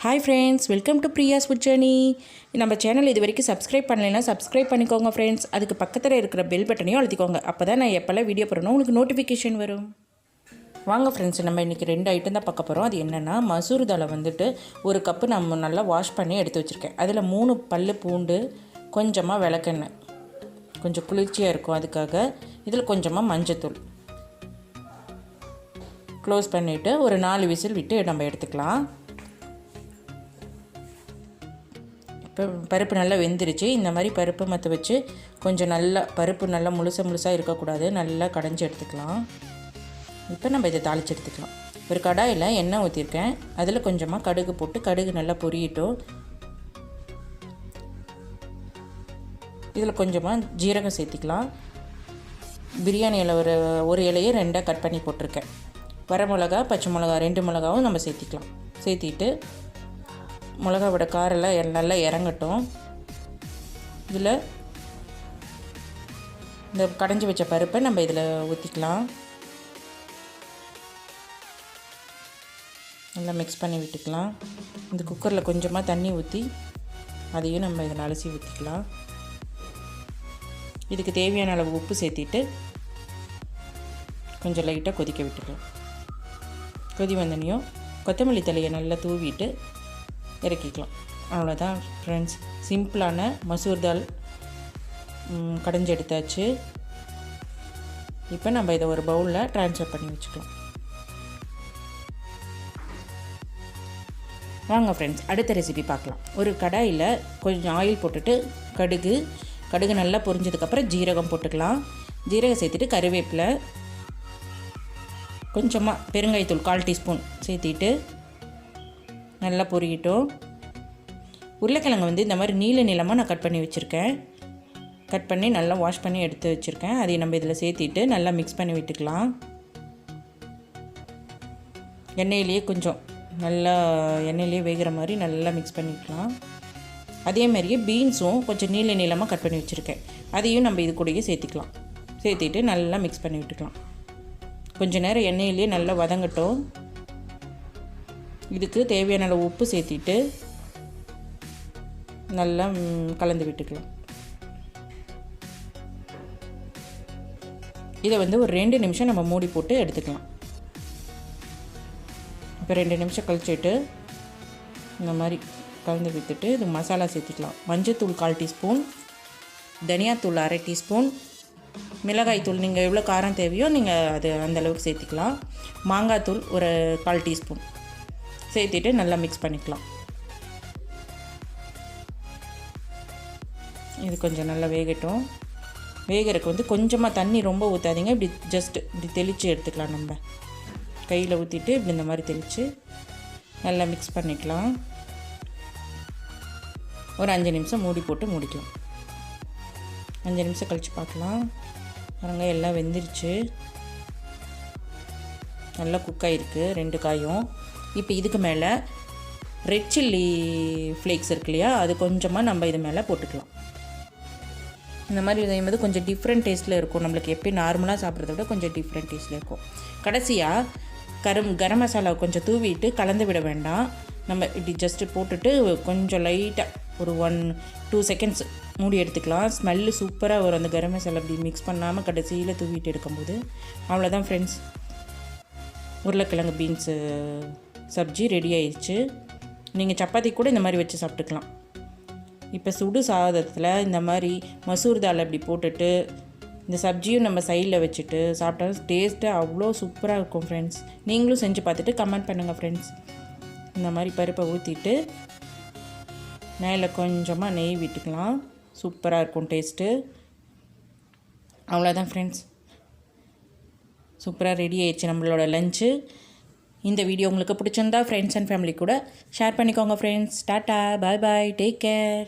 Hi friends, welcome to Priya's food journey. நம்ம channel இது வரைக்கும் சப்ஸ்கிரைப் பண்ணலைன்னா சப்ஸ்கிரைப் பண்ணிக்கோங்க ஃப்ரெண்ட்ஸ். அதுக்கு பக்கத்தில் இருக்கிற பெல் பட்டனையும் அழுத்திக்கோங்க. அப்போ தான் நான் எப்போல்லாம் வீடியோ போடணும் உங்களுக்கு நோட்டிஃபிகேஷன் வரும். வாங்க ஃப்ரெண்ட்ஸ், நம்ம இன்றைக்கி 2 ஐட்டம் தான் பார்க்க போகிறோம். அது என்னென்னா, மசூர் தாலை வந்துட்டு ஒரு கப்பு நம்ம நல்லா வாஷ் பண்ணி எடுத்து வச்சுருக்கேன். அதில் 3 பல் பூண்டு, கொஞ்சமாக விளக்கெண்ணெய், கொஞ்சம் குளிர்ச்சியாக இருக்கும் அதுக்காக. இதில் கொஞ்சமாக மஞ்சத்தூள் க்ளோஸ் பண்ணிவிட்டு ஒரு 4 விசில் விட்டு நம்ம எடுத்துக்கலாம். இப்போ பருப்பு நல்லா வெந்துருச்சு. இந்த மாதிரி பருப்பு மற்ற வச்சு கொஞ்சம் நல்லா பருப்பு நல்லா முழுசாக இருக்கக்கூடாது, நல்லா கடைஞ்சி எடுத்துக்கலாம். இப்போ நம்ம இதை தாளித்து எடுத்துக்கலாம். ஒரு கடாயில் எண்ணெய் ஊற்றிருக்கேன். அதில் கொஞ்சமாக கடுகு போட்டு கடுகு நல்லா பொரியட்டும். இதில் கொஞ்சமாக ஜீரகம் சேர்த்திக்கலாம். பிரியாணி இலை ஒரு இலையை 2 கட் பண்ணி போட்டிருக்கேன். வரமிளகா, பச்சை மிளகா 2 மிளகாவும் நம்ம சேர்த்திக்கலாம். சேர்த்திட்டு மிளகாவோட காரெல்லாம் நல்லா இறங்கட்டும். இதில் இந்த கடைஞ்சி வச்ச பருப்பை நம்ம இதில் ஊற்றிக்கலாம். நல்லா மிக்ஸ் பண்ணி விட்டுக்கலாம். இந்த குக்கரில் கொஞ்சமாக தண்ணி ஊற்றி அதையும் நம்ம இதில் அலசி ஊற்றிக்கலாம். இதுக்கு தேவையான அளவு உப்பு சேர்த்திட்டு கொஞ்சம் லைட்டாக கொதிக்க விட்டுக்கலாம். கொதி வந்தனையும் கொத்தமல்லி தலையை நல்லா தூவிட்டு இறக்கிக்கலாம். அவ்வளோதான் ஃப்ரெண்ட்ஸ், சிம்பிளான மசூர் தால் கடைஞ்சி எடுத்தாச்சு. இப்போ நம்ம இதை ஒரு பவுலில் ட்ரான்ஸ்ஃபர் பண்ணி வச்சுக்கலாம். வாங்க ஃப்ரெண்ட்ஸ், அடுத்த ரெசிபி பார்க்கலாம். ஒரு கடாயில் கொஞ்சம் ஆயில் போட்டுட்டு கடுகு நல்லா பொரிஞ்சதுக்கப்புறம் ஜீரகம் போட்டுக்கலாம். ஜீரகம் சேர்த்துட்டு கருவேப்பிலை, கொஞ்சமாக பெருங்காயத்தூள் 1/4 டீஸ்பூன் சேர்த்திட்டு நல்லா பொரியட்டும். உருளைக்கிழங்கு இந்த மாதிரி நீளமாக நான் கட் பண்ணி வச்சுருக்கேன். கட் பண்ணி நல்லா வாஷ் பண்ணி எடுத்து வச்சுருக்கேன். அதை நம்ம இதில் சேர்த்திட்டு நல்லா மிக்ஸ் பண்ணி விட்டுக்கலாம். எண்ணெயிலேயே கொஞ்சம் நல்லா எண்ணெயிலேயே வேகிற மாதிரி நல்லா மிக்ஸ் பண்ணிக்கலாம். அதே மாதிரியே பீன்ஸும் கொஞ்சம் நீளமாக கட் பண்ணி வச்சுருக்கேன். அதையும் நம்ம இது கூடயே சேர்த்திக்கலாம். சேர்த்திட்டு நல்லா மிக்ஸ் பண்ணி விட்டுக்கலாம். கொஞ்சம் நேரம் எண்ணெயிலேயே நல்லா வதங்கட்டும். இதுக்கு தேவையான அளவு உப்பு சேர்த்திட்டு நல்லா கலந்து விட்டுக்கலாம். இதை ஒரு 2 நிமிஷம் நம்ம மூடி போட்டு எடுத்துக்கலாம். இப்போ 2 நிமிஷம் கழிச்சுட்டு இந்த மாதிரி கலந்து விட்டுட்டு இது மசாலா சேர்த்திக்கலாம். மஞ்சத்தூள் 1/4 டீஸ்பூன், தனியாத்தூள் 1/2 டீஸ்பூன், மிளகாய் தூள் நீங்கள் எவ்வளோ காரம் தேவையோ நீங்கள் அது அந்தளவுக்கு சேர்த்திக்கலாம். மாங்காய் தூள் ஒரு 1/4 டீஸ்பூன் சேர்த்திட்டு நல்லா மிக்ஸ் பண்ணிக்கலாம். இது கொஞ்சம் நல்லா வேகட்டும். வேகிறதுக்கு கொஞ்சமாக தண்ணி ரொம்ப ஊற்றாதீங்க. இப்படி தெளித்து எடுத்துக்கலாம். நம்ம கையில் ஊற்றிட்டு இப்படி இந்த மாதிரி தெளித்து நல்லா மிக்ஸ் பண்ணிக்கலாம். ஒரு 5 நிமிஷம் மூடி போட்டு மூடிக்கலாம். 5 நிமிஷம் கழித்து பார்க்கலாம். பாருங்க, எல்லாம் வெந்துருச்சு, நல்லா குக் ஆகிருக்கு 2 காயும். இப்போ இதுக்கு மேலே ரெட் சில்லி ஃப்ளேக்ஸ் இருக்கு இல்லையா, அது கொஞ்சமாக நம்ம இது மேலே போட்டுக்கலாம். இந்த மாதிரி செய்யும்போது கொஞ்சம் டிஃப்ரெண்ட் டேஸ்ட்டில் இருக்கும். நம்மளுக்கு எப்போயும் நார்மலாக சாப்பிட்றத விட கொஞ்சம் டிஃப்ரெண்ட் டேஸ்ட்டில் இருக்கும். கடைசியாக கரம் மசாலா கொஞ்சம் தூவிட்டு கலந்து விட வேண்டாம். நம்ம இப்படி ஜஸ்ட்டு போட்டுட்டு கொஞ்சம் லைட்டாக ஒரு 1-2 செகண்ட்ஸ் மூடி எடுத்துக்கலாம். ஸ்மெல்லு சூப்பராக வரும். அந்த கரம் மசாலா அப்படி மிக்ஸ் பண்ணாமல் கடைசியில் தூவிட்டு எடுக்கும்போது. அவ்வளோதான் ஃப்ரெண்ட்ஸ், உருளைக்கிழங்கு பீன்ஸு சப்ஜி ரெடி ஆயிடுச்சு. நீங்கள் சப்பாத்தி கூட இந்த மாதிரி வச்சு சாப்பிட்டுக்கலாம். இப்போ சுடு சாதத்தில் இந்த மாதிரி மசூர் தால் அப்படி போட்டுட்டு இந்த சப்ஜியும் நம்ம சைடில் வச்சுட்டு சாப்பிட்டா டேஸ்ட்டு அவ்வளோ சூப்பராக இருக்கும் ஃப்ரெண்ட்ஸ். நீங்களும் செஞ்சு பார்த்துட்டு கமெண்ட் பண்ணுங்கள் ஃப்ரெண்ட்ஸ். இந்த மாதிரி பருப்பை ஊற்றிட்டு மேலே கொஞ்சமாக நெய் விட்டுக்கலாம். சூப்பராக இருக்கும் டேஸ்ட்டு. அவ்வளோதான் ஃப்ரெண்ட்ஸ், சூப்பராக ரெடி ஆயிடுச்சு நம்மளோட லஞ்சு. இந்த வீடியோ உங்களுக்கு பிடிச்சிருந்தா ஃப்ரெண்ட்ஸ் அண்ட் ஃபேமிலி கூட ஷேர் பண்ணிக்கோங்க ஃப்ரெண்ட்ஸ். டாட்டா, பாய் பாய், டேக் கேர்.